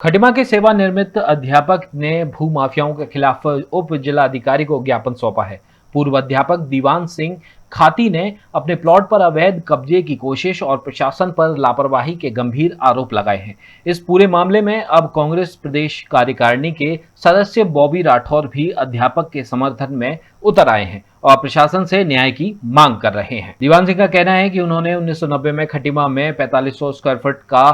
खटिमा के सेवानिवृत्त अध्यापक ने भूमाफियाओं के खिलाफ उप जिलाधिकारी को ज्ञापन सौंपा है। पूर्व अध्यापक दीवान सिंह खाती ने अपने प्लॉट पर अवैध कब्जे की कोशिश और प्रशासन पर लापरवाही के गंभीर आरोप लगाए हैं। इस पूरे मामले में अब कांग्रेस प्रदेश कार्यकारिणी के सदस्य बॉबी राठौर भी अध्यापक के समर्थन में उतर आए हैं और प्रशासन से न्याय की मांग कर रहे हैं। दीवान सिंह का कहना है कि उन्होंने 1990 में खटिमा में 4500 स्क्वायर फुट का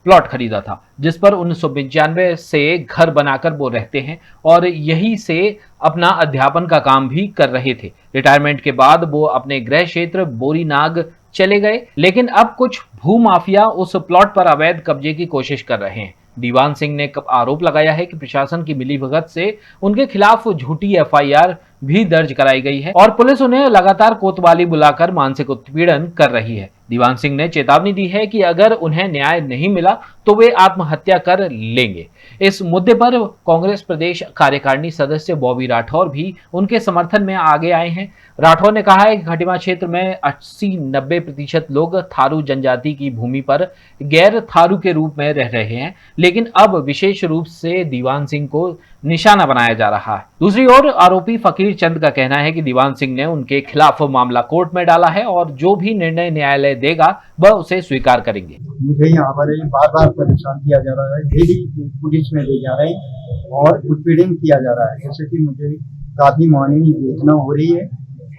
प्लॉट खरीदा था, जिस पर 1995 से घर बनाकर वो रहते हैं और यहीं से अपना अध्यापन का काम भी कर रहे थे। रिटायरमेंट के बाद वो अपने गृह क्षेत्र बोरीनाग चले गए, लेकिन अब कुछ भूमाफिया उस प्लॉट पर अवैध कब्जे की कोशिश कर रहे हैं। दीवान सिंह ने आरोप लगाया है कि प्रशासन की मिलीभगत से उनके खिलाफ झूठी एफआईआर भी दर्ज कराई गई है और पुलिस उन्हें लगातार कोतवाली बुलाकर मानसिक उत्पीड़न कर रही है। दीवान सिंह ने चेतावनी दी है कि अगर उन्हें न्याय नहीं मिला तो वे आत्महत्या कर लेंगे। इस मुद्दे पर कांग्रेस प्रदेश कार्यकारिणी सदस्य बॉबी राठौर भी उनके समर्थन में आगे आए हैं। राठौर ने कहा है कि खटिमा क्षेत्र में 80-90% लोग थारू जनजाति की भूमि पर गैर थारू के रूप में रह रहे हैं, लेकिन अब विशेष रूप से दीवान सिंह को निशाना बनाया जा रहा है। दूसरी ओर आरोपी फकीर चंद का कहना है कि दीवान सिंह ने उनके खिलाफ मामला कोर्ट में डाला है और जो भी निर्णय न्यायालय देगा वह उसे स्वीकार करेंगे। मुझे यहाँ पर बार बार परेशान किया जा रहा है, डेली पुलिस में ले जा रहे हैं और उत्पीड़न किया जा रहा है, जैसे कि मुझे काफी मानवीय वेदना हो रही है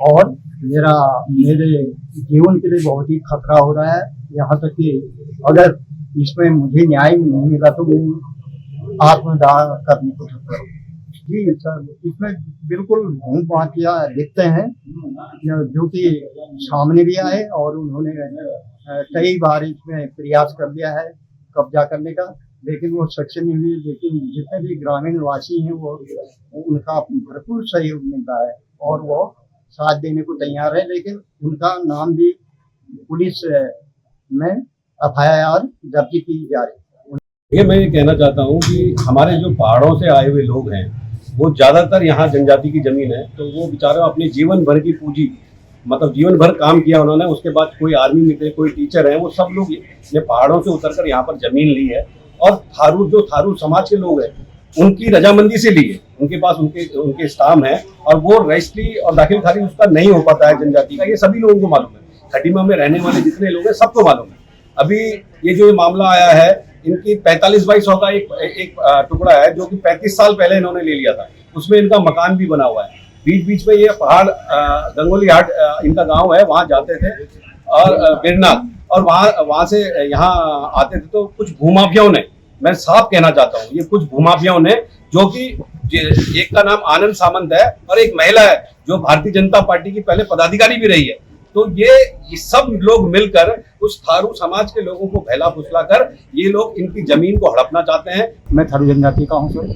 और मेरे जीवन के लिए बहुत ही खतरा हो रहा है। यहाँ तक कि अगर इसमें मुझे न्याय नहीं मिला तो मैं आत्मदाह करने को सकता हूँ। जी सर, इसमें बिल्कुल भूम माफिया दिखते हैं जो कि सामने भी आए और उन्होंने कई बार इसमें प्रयास कर लिया है कब्जा करने का, लेकिन वो सक्सेस नहीं हुई। लेकिन जितने भी ग्रामीण वासी हैं वो उनका भरपूर सहयोग मिलता है और वो साथ देने को तैयार है, लेकिन उनका नाम भी पुलिस में एफआईआर दर्ज की जा रही है। ये मैं ये कहना चाहता हूँ कि हमारे जो पहाड़ों से आए हुए लोग हैं वो ज़्यादातर यहाँ जनजाति की ज़मीन है, तो वो बेचारे अपने जीवन भर की पूंजी, मतलब जीवन भर काम किया उन्होंने, उसके बाद कोई आर्मी में थे, कोई टीचर है, वो सब लोग ये पहाड़ों से उतरकर यहाँ पर ज़मीन ली है और थारू समाज के लोग हैं उनकी रजामंदी से ली है। उनके पास उनके स्टाम्प है और वो रजिस्ट्री और दाखिल खारिज उसका नहीं हो पाता है जनजाति का, ये सभी लोगों को मालूम है। खटिमा में रहने वाले जितने लोग हैं सबको मालूम है। अभी ये जो मामला आया है, इनकी 45/100 का एक टुकड़ा है जो कि 35 साल पहले इन्होंने ले लिया था, उसमें इनका मकान भी बना हुआ है। बीच बीच में ये पहाड़ गंगोली हाट इनका गांव है, वहां जाते थे और बिरनाथ, और वहां से यहाँ आते थे। तो कुछ भूमाफियाओं ने, मैं साफ कहना चाहता हूँ, ये कुछ भूमाफियाओं ने, जो कि एक का नाम आनंद सामंत है और एक महिला है जो भारतीय जनता पार्टी की पहले पदाधिकारी भी रही है, तो ये सब लोग मिलकर उस थारू समाज के लोगों को भैला फुसला कर ये लोग इनकी जमीन को हड़पना चाहते हैं। मैं थारू जनजाति का हूँ सर,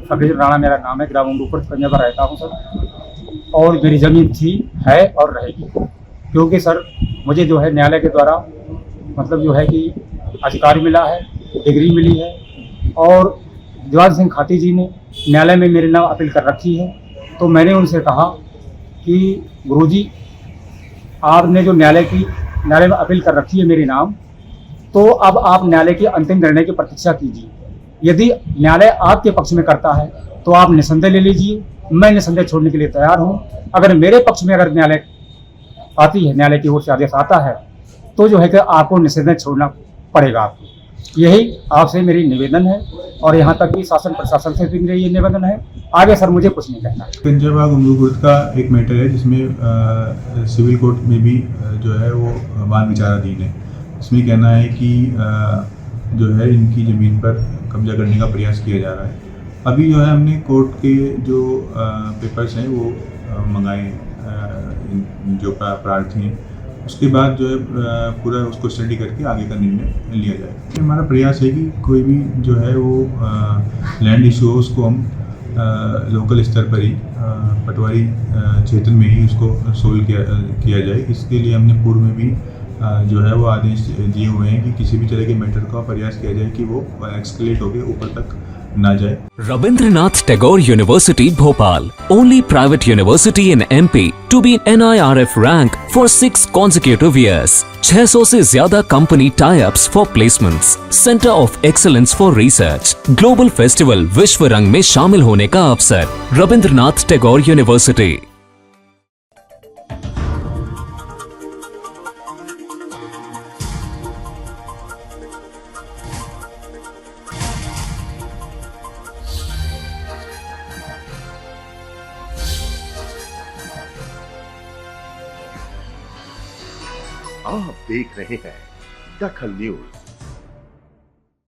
फकीर राणा मेरा नाम है, ग्राम उमरूपुर पंजाब पर रहता हूँ सर, और मेरी जमीन थी, है और रहेगी, क्योंकि सर मुझे जो है न्यायालय के द्वारा मतलब जो है कि अधिकार मिला है, डिग्री मिली है और दीवान सिंह खाती जी ने न्यायालय में मेरे नाम अपील कर रखी है। तो मैंने उनसे कहा कि गुरुजी, आपने जो न्यायालय में अपील कर रखी है मेरे नाम, तो अब आप न्यायालय के अंतिम निर्णय की प्रतीक्षा कीजिए। यदि न्यायालय आपके पक्ष में करता है तो आप निसंदेह ले लीजिए, मैं निसंदेह छोड़ने के लिए तैयार हूँ। अगर मेरे पक्ष में अगर न्यायालय आती है, न्यायालय की ओर से आदेश आता है, तो जो है कि आपको निसंदेह छोड़ना पड़ेगा आपको। यही आपसे मेरी निवेदन है और यहाँ तक कि शासन प्रशासन से भी मेरा ये निवेदन है। आगे सर मुझे कुछ नहीं कहना। पंजाब उमरूपुर का एक मैटर है जिसमें सिविल कोर्ट में भी जो है वो वाद विचाराधीन है। इसमें कहना है कि जो है इनकी ज़मीन पर कब्जा करने का प्रयास किया जा रहा है। अभी जो है हमने कोर्ट के जो पेपर्स हैं वो मंगाए, जो प्रार्थी हैं, उसके बाद जो है पूरा उसको स्टडी करके आगे का निर्णय लिया जाए। हमारा प्रयास है कि कोई भी जो है वो लैंड इशू हो उसको हम लोकल स्तर पर ही पटवारी क्षेत्र में ही उसको सोल्व किया जाए। इसके लिए हमने पूर्व में भी जो है वो आदेश दिए हुए हैं कि किसी भी तरह के मैटर का प्रयास किया जाए कि वो एक्सकेलेट होकर ऊपर तक ना जाए। Rabindranath Tagore University, Bhopal, only private university in MP to be NIRF rank for 6 consecutive years. 600 से ज्यादा company tie-ups for placements, centre of excellence for research, global festival विश्व रंग में शामिल होने का अवसर। रविंद्रनाथ टैगोर यूनिवर्सिटी। आप देख रहे हैं दखल न्यूज।